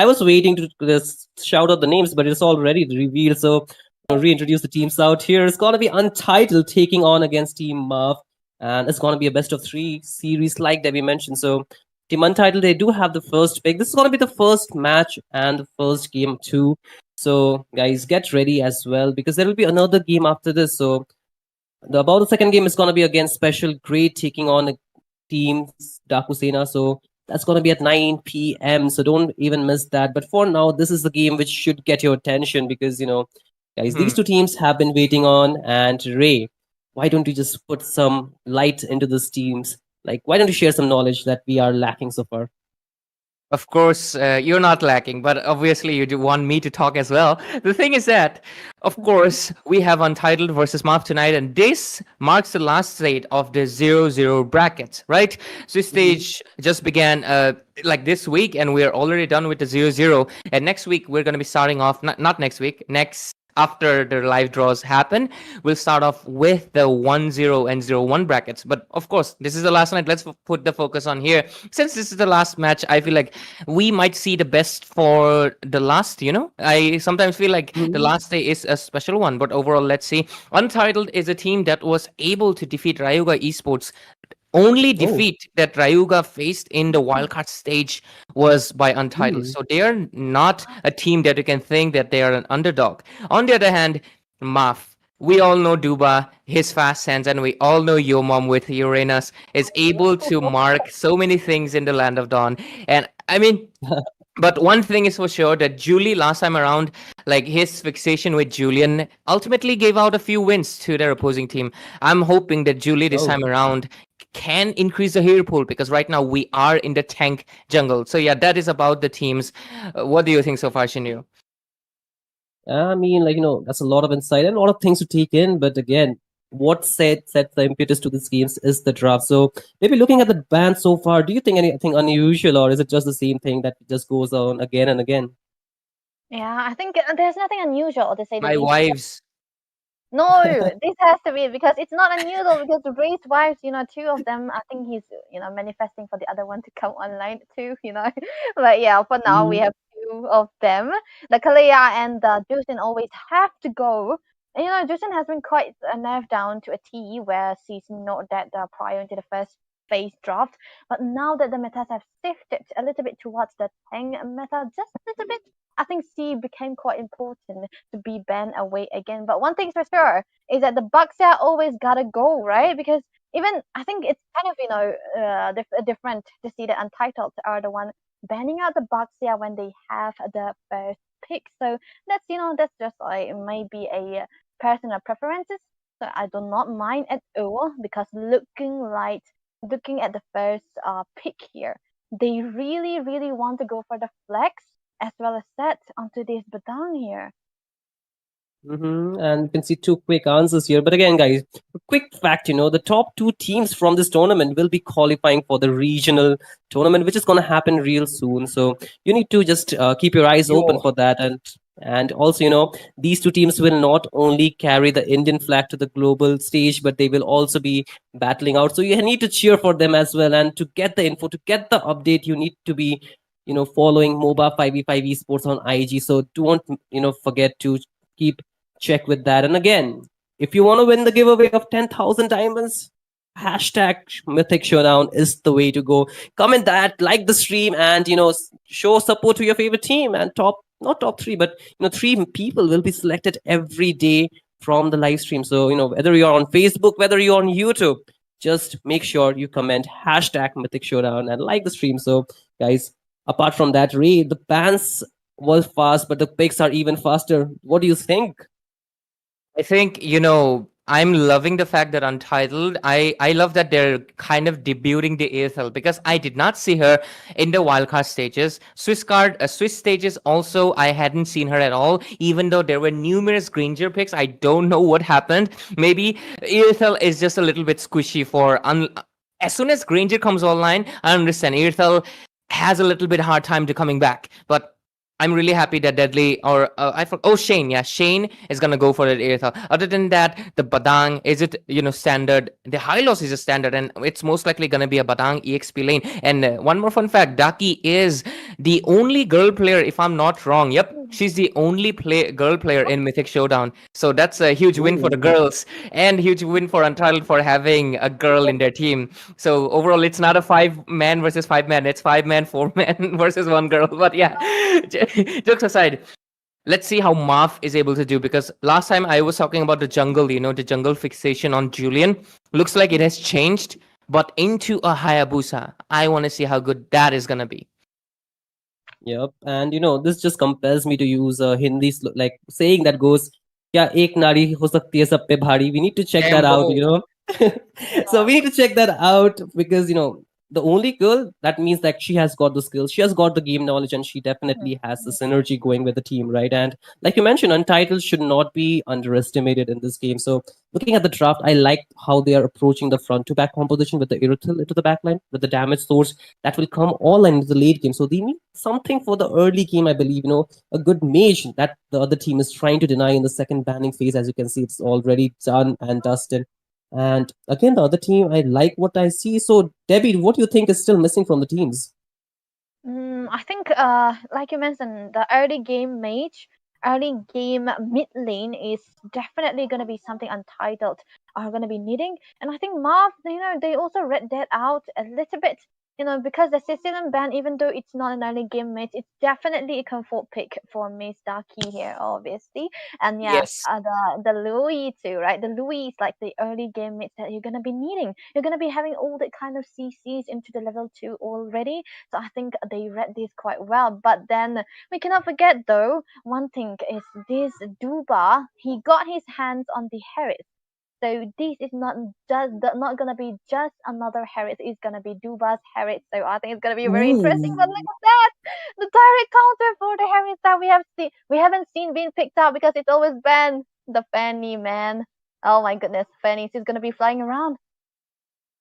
I was waiting to just shout out the names, but it's already revealed. So reintroduce the teams out here. It's gonna be Untitled taking on against Team Maaf, and it's gonna be a best of three series like that we mentioned. So Team Untitled, they do have the first pick. This is gonna be the first match and the first game too. So guys, get ready as well because there will be another game after this. So the second game is gonna be against Special Grade taking on Team Dakusena. So that's going to be at 9 p.m. So don't even miss that. But for now, this is the game which should get your attention because, guys, these two teams have been waiting on. And Ray, why don't you just put some light into these teams? Like, why don't you share some knowledge that we are lacking so far? Of course, you're not lacking, but obviously you do want me to talk as well. The thing is that, of course, we have Untitled versus Maaf tonight, and this marks the last state of the 0-0 brackets, right? Swiss Stage just began like this week, and we're already done with the 0-0. And next week, we're going to be starting off, not next week, next after the live draws happen, we'll start off with the 1-0 and 0-1 brackets. But of course, this is the last night. Let's put the focus on here. Since this is the last match, I feel like we might see the best for the last, I sometimes feel like the last day is a special one. But overall, let's see. Untitled is a team that was able to defeat Ryuga Esports. Only defeat that Ryuga faced in the wildcard stage was by Untitled. So they are not a team that you can think that they are an underdog. On the other hand, Maaf. We all know Duba, his fast hands, and we all know Yomom with Uranus is able to mark so many things in the Land of Dawn. And I mean, but one thing is for sure that Julie last time around, like his fixation with Julian, ultimately gave out a few wins to their opposing team. I'm hoping that Julie this time around can increase the hero pool because right now we are in the tank jungle. So yeah, that is about the teams. What do you think so far, Shinryu? I mean, that's a lot of insight and a lot of things to take in. But again, what sets the impetus to these games is the draft. So maybe looking at the band so far, do you think anything unusual or is it just the same thing that just goes on again and again? Yeah, I think there's nothing unusual to say the My least. wives. No, this has to be because it's not unusual because the Ray's wives, two of them, I think he's, manifesting for the other one to come online too, But yeah, for now we have two of them. The Kalea and the Jusin always have to go. And Jusin has been quite nerfed down to a T where she's not that prior into the first phase draft. But now that the metas have shifted a little bit towards the tank meta, just a little bit, I think C became quite important to be banned away again. But one thing's for sure is that the Baxia always gotta go, right? Because even I think it's kind of different to see the Untitled are the one banning out the Baxia when they have the first pick. So that's just like maybe a personal preferences. So I do not mind at all because looking at the first pick here, they really really want to go for the flex as well as set onto this Badang here. And you can see two quick answers here. But again, guys, a quick fact, the top two teams from this tournament will be qualifying for the regional tournament, which is going to happen real soon. So you need to just keep your eyes open for that. And also, these two teams will not only carry the Indian flag to the global stage, but they will also be battling out. So you need to cheer for them as well. And to get the info, to get the update, you need to be, following MOBA 5v5 esports on IG. So don't, forget to keep check with that. And again, if you want to win the giveaway of 10,000 diamonds, hashtag Mythic Showdown is the way to go. Comment that, like the stream, and show support to your favorite team. And not top three, but 3 people will be selected every day from the live stream. So whether you're on Facebook, whether you're on YouTube, just make sure you comment hashtag Mythic Showdown and like the stream. So guys, apart from that, Ray, the bans was fast, but the picks are even faster. What do you think? I think, I'm loving the fact that Untitled, I love that they're kind of debuting the ASL because I did not see her in the wildcard stages. Swiss stages also, I hadn't seen her at all, even though there were numerous Granger picks. I don't know what happened. Maybe ASL is just a little bit squishy for... as soon as Granger comes online, I understand ASL has a little bit hard time to coming back. But I'm really happy that Deadly or Shane, yeah, Shane is gonna go for that Aether. Other than that, the Badang is it standard. The Hylos is a standard, and it's most likely gonna be a Badang EXP lane. And one more fun fact: Daki is the only girl player, if I'm not wrong. Yep, she's the only girl player in Mythic Showdown. So that's a huge win for the Ooh. girls, and huge win for Untitled for having a girl in their team. So overall, it's not a 5-man versus 5-man. It's 5-man, 4-man versus one girl. But yeah, jokes aside, let's see how Maaf is able to do, because last time I was talking about the jungle, the jungle fixation on Julian. Looks like it has changed, but into a Hayabusa. I want to see how good that is gonna be. Yep. And this just compels me to use a Hindi like saying that goes, "Kya ek nari ho sakti hai sab pe bhari." We need to check that out, Dambo. So we need to check that out because the only girl, that means that she has got the skills, she has got the game knowledge, and she definitely has the synergy going with the team, right? And like you mentioned, Untitled should not be underestimated in this game. So looking at the draft, I like how they are approaching the front to back composition with the Irithil into the back line with the damage source that will come all into the late game. So they need something for the early game, I believe. A good mage that the other team is trying to deny in the second banning phase. As you can see, it's already done and dusted. And again, the other team, I like what I see. So, Debbie, what do you think is still missing from the teams? I think, like you mentioned, the early game mage, early game mid lane is definitely going to be something Untitled are going to be needing. And I think Marv, they also read that out a little bit. Because the Sicilian band, even though it's not an early game mate, it's definitely a comfort pick for Miss Darky here, obviously. And yeah, Yes. the Louis too, right? The Louis is like the early game mates that you're gonna be needing. You're gonna be having all that kind of CCs into the level 2 already. So I think they read this quite well. But then we cannot forget though, one thing is this Duba, he got his hands on the Harris. So this is not gonna be just another Harris. It's gonna be Duba's Harris. So I think it's gonna be very interesting. But look Ooh. at that, the direct counter for the Harris that we haven't seen being picked up because it's always been the Fanny, man. Oh my goodness, Fanny is gonna be flying around.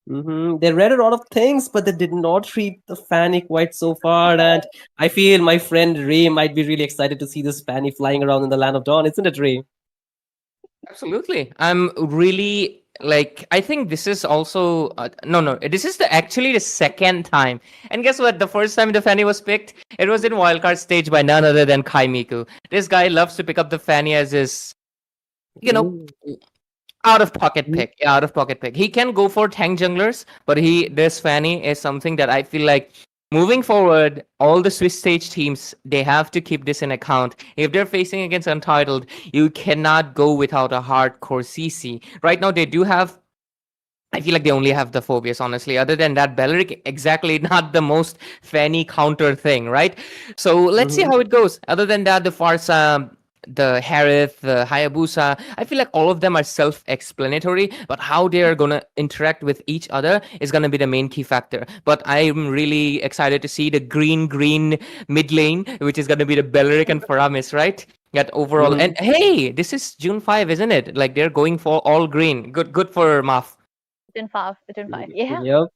They read a lot of things, but they did not read the Fanny quite so far. And I feel my friend Ray might be really excited to see this Fanny flying around in the land of dawn, isn't it, Ray? Absolutely. I'm really like, I think this is also no, this is actually the second time. And guess what? The first time the Fanny was picked, it was in wildcard stage by none other than Kai Miku. This guy loves to pick up the Fanny as his, you know, Ooh. out of pocket pick. Yeah, out of pocket pick. He can go for tank junglers, but this Fanny is something that I feel like moving forward, all the Swiss stage teams, they have to keep this in account. If they're facing against Untitled, you cannot go without a hardcore CC. Right now, they do have. I feel like they only have the phobias, honestly. Other than that, Belleric, exactly not the most Fanny counter thing, right? So let's see Mhm. how it goes. Other than that, the Farsa, the Harith, the Hayabusa, I feel like all of them are self-explanatory, but how they are gonna interact with each other is gonna be the main key factor. But I'm really excited to see the green mid lane, which is gonna be the Belleric and Faramis, right? That overall, and Mhm. hey, this is June 5, isn't it? Like they're going for all green. Good for Maf. Between five, yeah. Yep.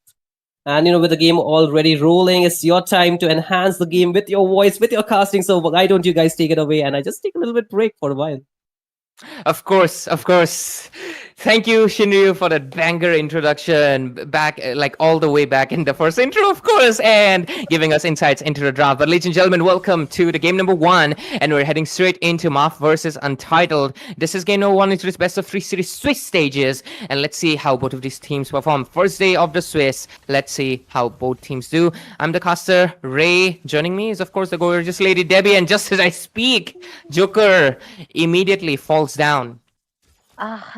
And with the game already rolling, it's your time to enhance the game with your voice, with your casting. So why don't you guys take it away? And I just take a little bit break for a while. Of course, of course. Thank you, Shinryu, for that banger introduction. Back, like all the way back in the first intro, of course, and giving us insights into the draft. But, ladies and gentlemen, welcome to the game number 1, and we're heading straight into Maaf versus Untitled. This is game number 1 into this best of 3 series Swiss stages, and let's see how both of these teams perform. First day of the Swiss. Let's see how both teams do. I'm the caster, Ray. Joining me is, of course, the gorgeous lady Debbie, and just as I speak, Joker immediately falls down.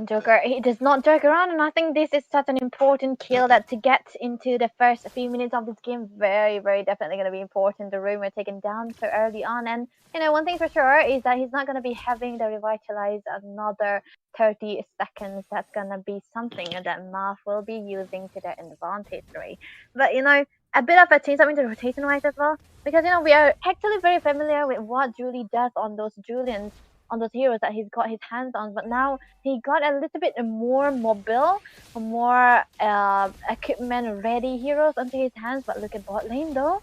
Joker, he does not joke around, and I think this is such an important kill that to get into the first few minutes of this game, very, very definitely going to be important. The rumor taken down so early on, and one thing for sure is that he's not going to be having the revitalize another 30 seconds. That's going to be something that Maaf will be using to their advantage, right? But a bit of a change up into rotation wise as well, because we are actually very familiar with what Julie does on those Julians, on those heroes that he's got his hands on, but now he got a little bit more mobile, more equipment ready heroes onto his hands. But look at bot lane though.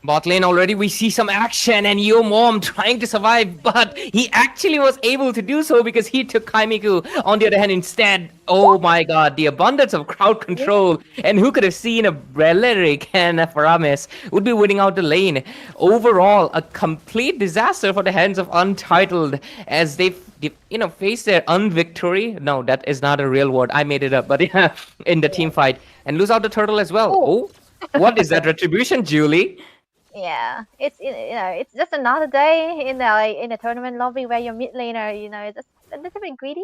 Bot lane already, we see some action and Yo Mom trying to survive, but he actually was able to do so because he took Kaimiku. On the other hand, instead, oh my god, the abundance of crowd control. And who could have seen a Relic and a Faramis would be winning out the lane. Overall, a complete disaster for the hands of Untitled as they face their unvictory. No, that is not a real word. I made it up, but yeah, in the team fight. And lose out the turtle as well. Oh, what is that retribution, Julie? Yeah, it's just another day in the tournament lobby where your mid laner, just a little bit greedy,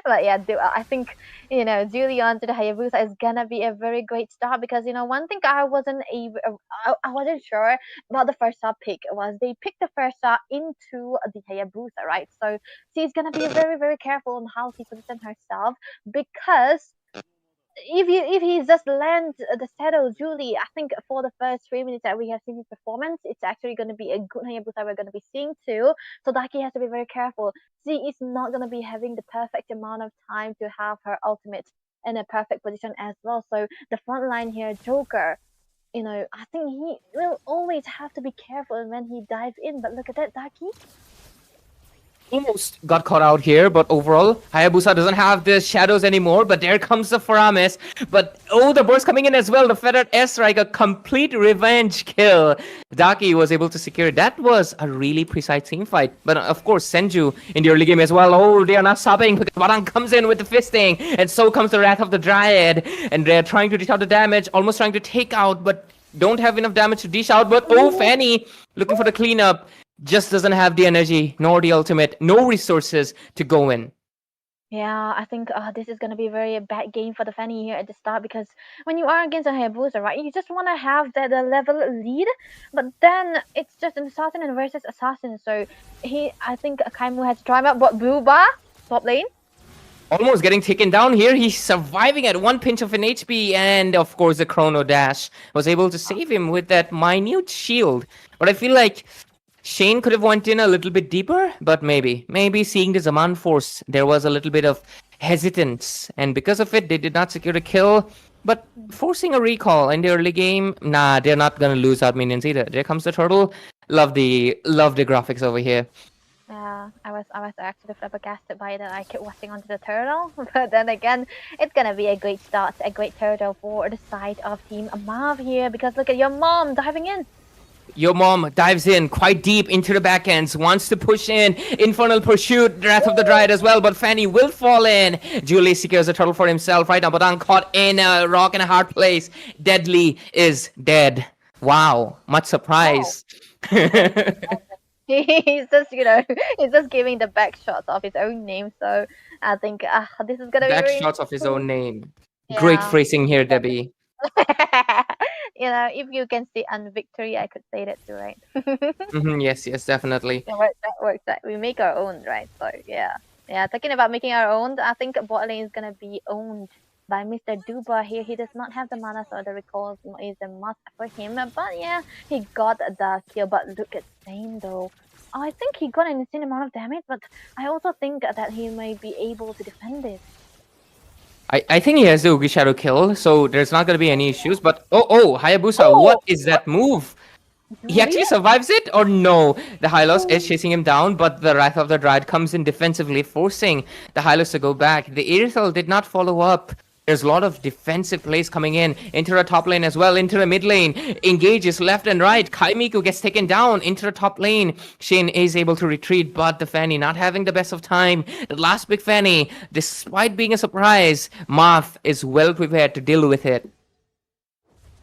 But yeah, I think Julian to the Hayabusa is gonna be a very great start because one thing I wasn't sure about the first star pick was they picked the first star into the Hayabusa, right? So she's gonna be very very careful on how she positions herself because if he just lands the saddle Julie, I think for the first 3 minutes that we have seen his performance, it's actually going to be a good Hayabusa we're going to be seeing too. So Daki has to be very careful. She is not going to be having the perfect amount of time to have her ultimate in a perfect position as well. So the front line here, Joker, I think he will always have to be careful when he dives in. But look at that, Daki. Almost got caught out here, but overall, Hayabusa doesn't have the shadows anymore, but there comes the Faramis. But, oh, the burst coming in as well. The feathered S-Strike, a complete revenge kill. Daki was able to secure it. That was a really precise team fight. But, of course, Senju in the early game as well. Oh, they are not stopping because Barang comes in with the fisting. And so comes the Wrath of the Dryad. And they're trying to dish out the damage, almost trying to take out, but don't have enough damage to dish out. But, oh, Fanny looking for the cleanup. Just doesn't have the energy, nor the ultimate, no resources to go in. Yeah, I think this is going to be a very bad game for the Fanny here at the start because when you are against a Hayabusa, right, you just want to have that level lead, but then it's just an assassin versus assassin. So I think Kaimu has to try him out, but Booba, top lane. Almost getting taken down here. He's surviving at one pinch of an HP, and of course the Chrono Dash was able to save him with that minute shield. But I feel like Shane could have went in a little bit deeper, but maybe seeing the Zaman force, there was a little bit of hesitance, and because of it, they did not secure a kill. But forcing a recall in the early game, nah, they're not gonna lose out minions either. There comes the turtle. Love the graphics over here. Yeah, I was actually flabbergasted by that. I kept watching onto the turtle, but then again, it's gonna be a great start, a great turtle for the side of Team Maaf here because look at your mom diving in. Your mom dives in quite deep into the backends, wants to push in. Infernal Pursuit, Wrath of the Dryad as well, but Fanny will fall in. Julie secures a turtle for himself right now, but caught in a rock in a hard place. Deadly is dead. Wow, much surprise. Wow. He's just, he's just giving the back shots of his own name. So I think this is gonna be back very shots of his own name. Yeah. Great phrasing here, Debbie. If you can say unvictory, I could say that too, right? Yes, definitely. That works. We make our own, right? So yeah. Talking about making our own, I think bot lane is gonna be owned by Mr. Duba here. He does not have the mana, so the recall is a must for him. But yeah, he got the kill. But look at Zane though. I think he got an insane amount of damage, but I also think that he may be able to defend it. I think he has the Ugi Shadow kill, so there's not going to be any issues. But Hayabusa, what is that move? He actually survives it, or no? The Hylos is chasing him down, but the Wrath of the Dryad comes in defensively, forcing the Hylos to go back. The Irithel did not follow up. There's a lot of defensive plays coming in into the top lane as well, into the mid lane. Engages left and right. Kaimiku gets taken down into the top lane. Shane is able to retreat, but the Fanny not having the best of time. The last big Fanny, despite being a surprise, Maaf is well prepared to deal with it.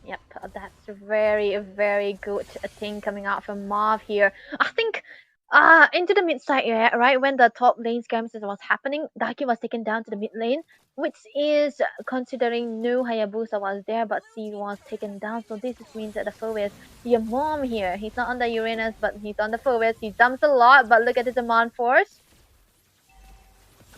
Yep, that's a very, very good thing coming out from Maaf here. I think into the mid side area, right when the top lane skirmishes was happening, Daki was taken down to the mid lane, which is considering no Hayabusa was there, but she was taken down. So this means that the forward, your mom here, he's not on the Uranus, but he's on the forward. He jumps a lot, but look at his demand force.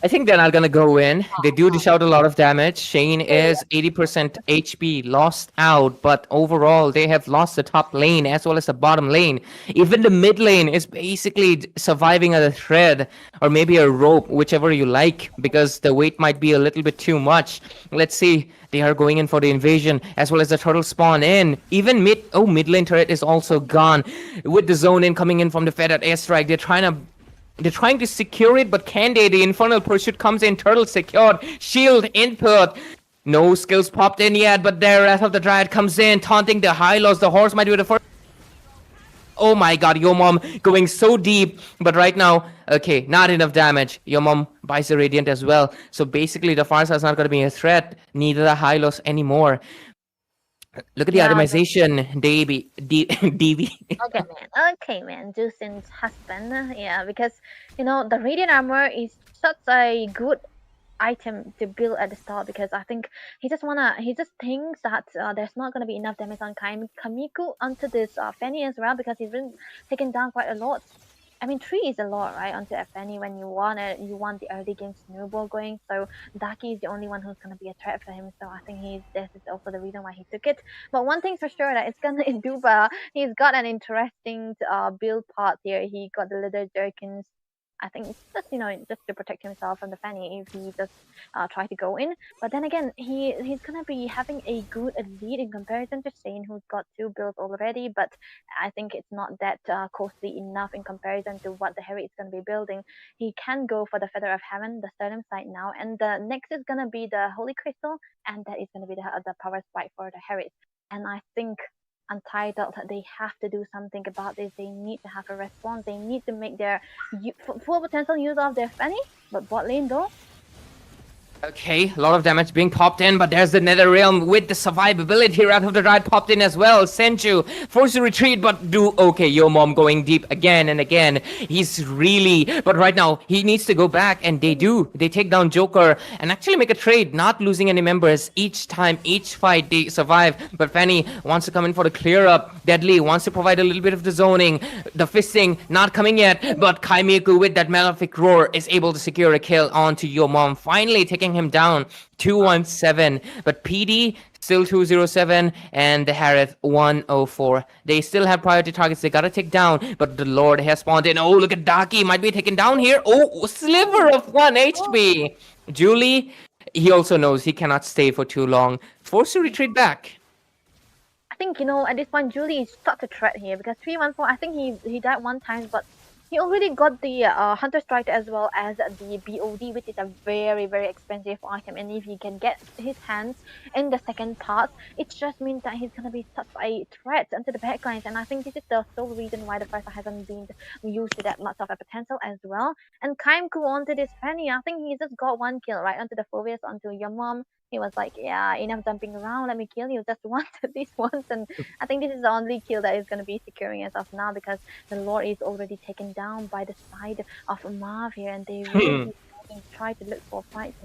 I think they're not gonna go in. They do dish out a lot of damage. Shane is 80% HP, lost out, but overall they have lost the top lane as well as the bottom lane. Even the mid lane is basically surviving at a thread or maybe a rope, whichever you like, because the weight might be a little bit too much. Let's see. They are going in for the invasion as well as the turtle spawn in. Even mid lane turret is also gone. With the zone in coming in from the feathered airstrike, they're trying to secure it, but can they? The Infernal Pursuit comes in, Turtle secured, shield input. No skills popped in yet, but there Wrath of the Dryad comes in, taunting the high lows. The horse might be the first. Oh my god, Your Mom going so deep, but right now, okay, not enough damage. Your Mom buys the Radiant as well. So basically, the Farsa is not going to be a threat, neither the high lows anymore. Look at the Yeah, itemization, DB. okay, man. Jusin's husband. Yeah, because the radiant armor is such a good item to build at the start because I think he just thinks that there's not gonna be enough damage on Kamiku onto this Fanny as well because he's been taken down quite a lot. I mean, 3 is a lot, right? Onto a Fanny when you want it, you want the early game snowball going. So Daki is the only one who's gonna be a threat for him. So I think this is also the reason why he took it. But one thing's for sure that it's gonna Duba. He's got an interesting build part here. He got the leather jerkins. I think it's just just to protect himself from the Fanny if he just try to go in. But then again, he's gonna be having a good lead in comparison to Shane, who's got 2 builds already. But I think it's not that costly enough in comparison to what the Harry is gonna be building. He can go for the Feather of Heaven, the Sternum side now, and the next is gonna be the Holy Crystal, and that is gonna be the Power Spike for the Harry. And I think Untitled, they have to do something about this. They need to have a response. They need to make their full potential use of their Fanny. But bot lane though, Okay, a lot of damage being popped in, but there's the Nether Realm with the survivability. Wrath of the Dryad popped in as well. Senju forced to retreat, but okay, Your Mom going deep again and again. He's really, but right now he needs to go back, and they do. They take down Joker and actually make a trade, not losing any members each time, each fight they survive. But Fanny wants to come in for the clear up. Deadly wants to provide a little bit of the zoning. The fisting not coming yet, but Kaimiku with that Malefic Roar is able to secure a kill onto Your Mom, finally taking him down 217, but PD still 207 and the Harith 104. They still have priority targets they gotta take down, but the Lord has spawned in. Oh, look at Daki, might be taken down here. Oh, sliver of 1 HP. Julie, he also knows he cannot stay for too long, forced to retreat back. I think at this point Julie is such a threat here because 314. I think he died 1 time, but he already got the Hunter Strike as well as the BOD, which is a very, very expensive item. And if he can get his hands in the second part, it just means that he's going to be such a threat onto the backlines. And I think this is the sole reason why the first hasn't been used to that much of a potential as well. And Kaimku onto this Fanny, I think he just got 1 kill, right? Onto the Phobius, onto your mom. He was like, yeah, enough jumping around, let me kill you just once, at least once. And I think this is the only kill that is going to be securing as of now because the Lord is already taken down by the side of Maaf here, and they really try to look for fights.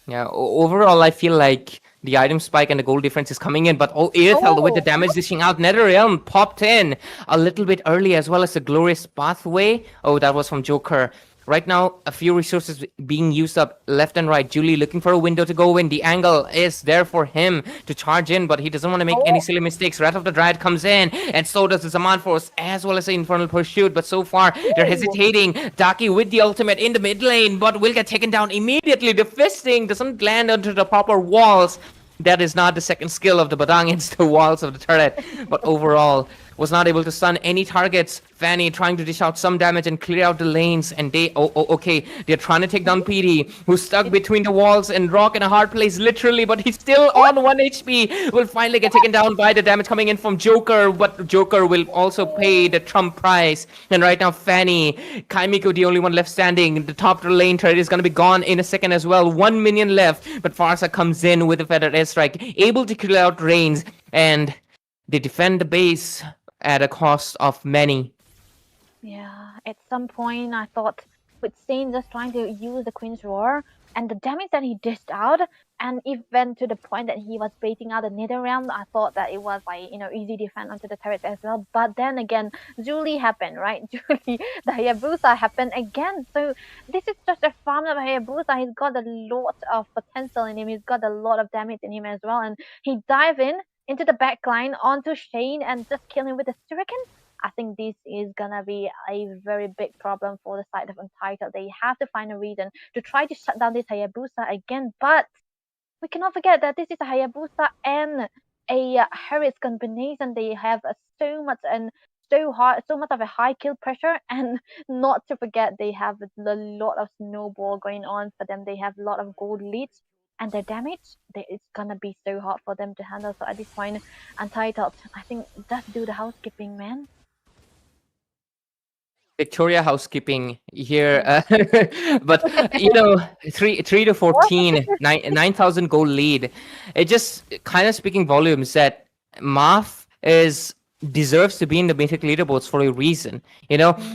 Yeah, overall, I feel like the item spike and the gold difference is coming in, but Irithel with the damage dishing out. Nether Realm popped in a little bit early, as well as the Glorious Pathway. Oh, that was from Joker. Right now, a few resources being used up left and right. Julie looking for a window to go in. The angle is there for him to charge in, but he doesn't want to make any silly mistakes. Wrath of the Dryad comes in, and so does the Zaman Force, as well as the Infernal Pursuit. But so far, they're hesitating. Daki with the ultimate in the mid lane, but will get taken down immediately. The fisting doesn't land onto the proper walls. That is not the second skill of the Badang, it's the walls of the turret. But overall, was not able to stun any targets. Fanny trying to dish out some damage and clear out the lanes. And they, okay, they're trying to take down PD, who's stuck between the walls and rock in a hard place, literally. But he's still on 1 HP. Will finally get taken down by the damage coming in from Joker. But Joker will also pay the Trump price. And right now, Fanny, Kaimiku, the only one left standing. The top lane turret is going to be gone in a second as well. 1 minion left. But Farsa comes in with a feathered airstrike, able to clear out Reigns. And they defend the base at a cost of many. Yeah, at some point I thought with Saint just trying to use the Queen's Roar and the damage that he dished out, and even to the point that he was baiting out the nether realm, I thought that it was like, easy defense onto the turret as well. But then again, Julie happened, right? Julie, the Hayabusa happened again. So this is just a farm of Hayabusa. He's got a lot of potential in him. He's got a lot of damage in him as well, and he dive in into the back line onto Shane and just kill him with a shuriken. I think this is gonna be a very big problem for the side of Untitled. They have to find a reason to try to shut down this Hayabusa again, but we cannot forget that this is a Hayabusa and a Harris combination. They have so much and so much of a high kill pressure, and not to forget they have a lot of snowball going on for them. They have a lot of gold leads, and their damage, it's gonna be so hard for them to handle. So at this point, Untitled, I think, just do the housekeeping, man. Victoria housekeeping here, but 3 to 14, 9,000 goal lead. It just kind of speaking volumes that Maaf is deserves to be in the Mythic leaderboards for a reason,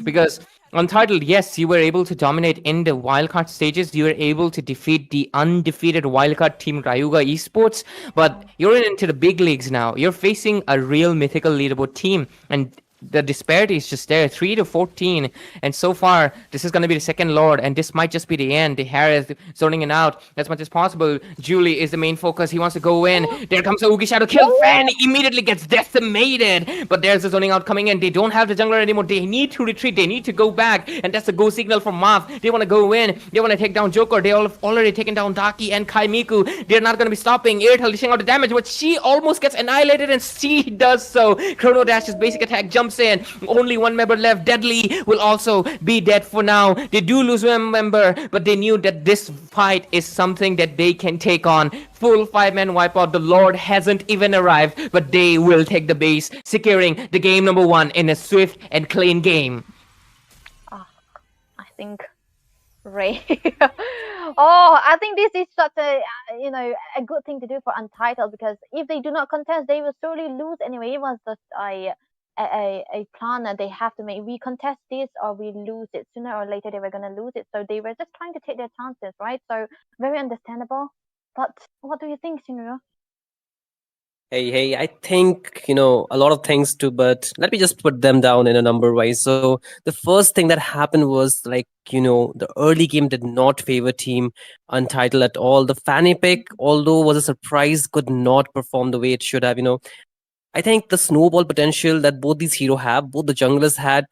because Untitled, yes, you were able to dominate in the wildcard stages. You were able to defeat the undefeated wildcard team Ryuga Esports, but you're into the big leagues now. You're facing a real mythical leaderboard team, and the disparity is just there, 3 to 14, and so far this is going to be the second lord, and this might just be the end. The Harris zoning it out as much as possible. Julie is the main focus. He wants to go in. There comes a Oogie Shadow kill. Fan immediately gets decimated, but there's the zoning out coming in. They don't have the jungler anymore. They need to retreat. They need to go back, and that's a go signal from Maaf. They want to go in. They want to take down Joker. They all have already taken down Daki and Kaimiku. They're not going to be stopping. Irtal dishing out the damage, but she almost gets annihilated, and she does so. Chrono Dash's basic attack jumps in. Only one member left. Deadly will also be dead for now. They do lose one member, but they knew that this fight is something that they can take on. Full 5-man wipeout. The Lord hasn't even arrived, but they will take the base, securing the game number 1 in a swift and clean game. I think Ray. I think this is such a a good thing to do for Untitled, because if they do not contest, they will surely lose anyway. It was just a plan that they have to make. We contest this or we lose it. Sooner or later they were gonna lose it, so they were just trying to take their chances, right? So very understandable. But what do you think, Shinru? Hey, I think, a lot of things too, but let me just put them down in a number wise. So the first thing that happened was like, the early game did not favor team Untitled at all. The fanny pick, although was a surprise, could not perform the way it should have, I think the snowball potential that both these hero have, both the junglers had,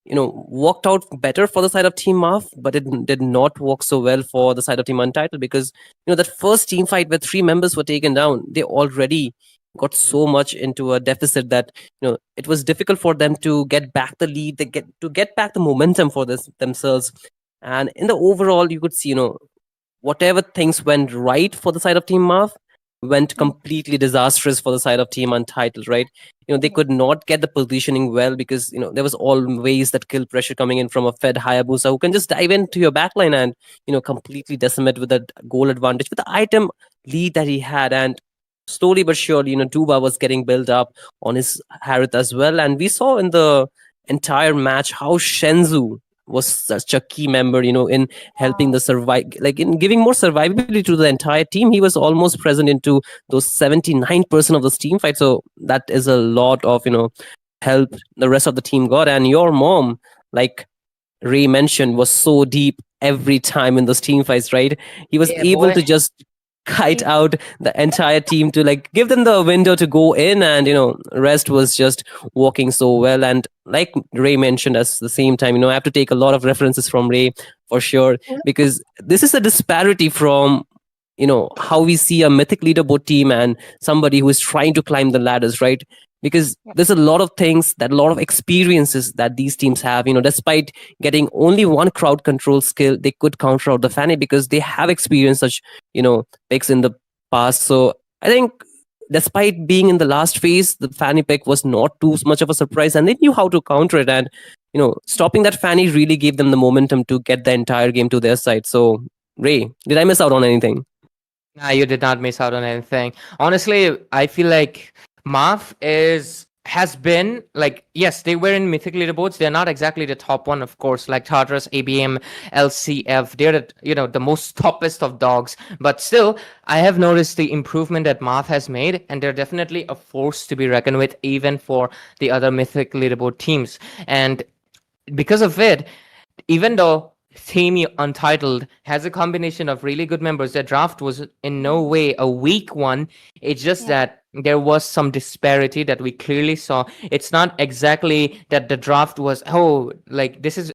worked out better for the side of Team Maaf, but it did not work so well for the side of Team Untitled, because, that first team fight where 3 members were taken down, they already got so much into a deficit that, it was difficult for them to get back the lead, to get back the momentum for themselves. And in the overall, you could see, whatever things went right for the side of Team Maaf went completely disastrous for the side of Team Untitled, right? They could not get the positioning well, because there was always that kill pressure coming in from a fed Hayabusa who can just dive into your backline and completely decimate with that goal advantage with the item lead that he had. And slowly but surely, Duba was getting built up on his Harith as well, and we saw in the entire match how Shenzhou was such a key member, in helping the survive, like in giving more survivability to the entire team. He was almost present into those 79% of this team fight. So that is a lot of, help the rest of the team got. And your mom, like Ray mentioned, was so deep every time in those team fights, right? He was able to just kite out the entire team to like give them the window to go in, and rest was just working so well. And like Ray mentioned, at the same time, I have to take a lot of references from Ray for sure, because this is a disparity from how we see a mythic leaderboard team and somebody who is trying to climb the ladders, right? Because there's a lot of things, that a lot of experiences that these teams have, despite getting only one crowd control skill, they could counter out the fanny because they have experienced such picks in the past. So I think despite being in the last phase, the fanny pick was not too much of a surprise, and they knew how to counter it. And stopping that fanny really gave them the momentum to get the entire game to their side. So Ray, did I miss out on anything? Nah, you did not miss out on anything. Honestly, I feel like Maaf is has been like, yes, they were in mythic leaderboards. They're not exactly the top one, of course, like Tartarus, ABM, LCF. They're the most toppest of dogs. But still, I have noticed the improvement that Maaf has made, and they're definitely a force to be reckoned with, even for the other mythic leaderboard teams. And because of it, even though Team Untitled has a combination of really good members, their draft was in no way a weak one. It's just Yeah. that there was some disparity that we clearly saw. It's not exactly that the draft was, oh, like this is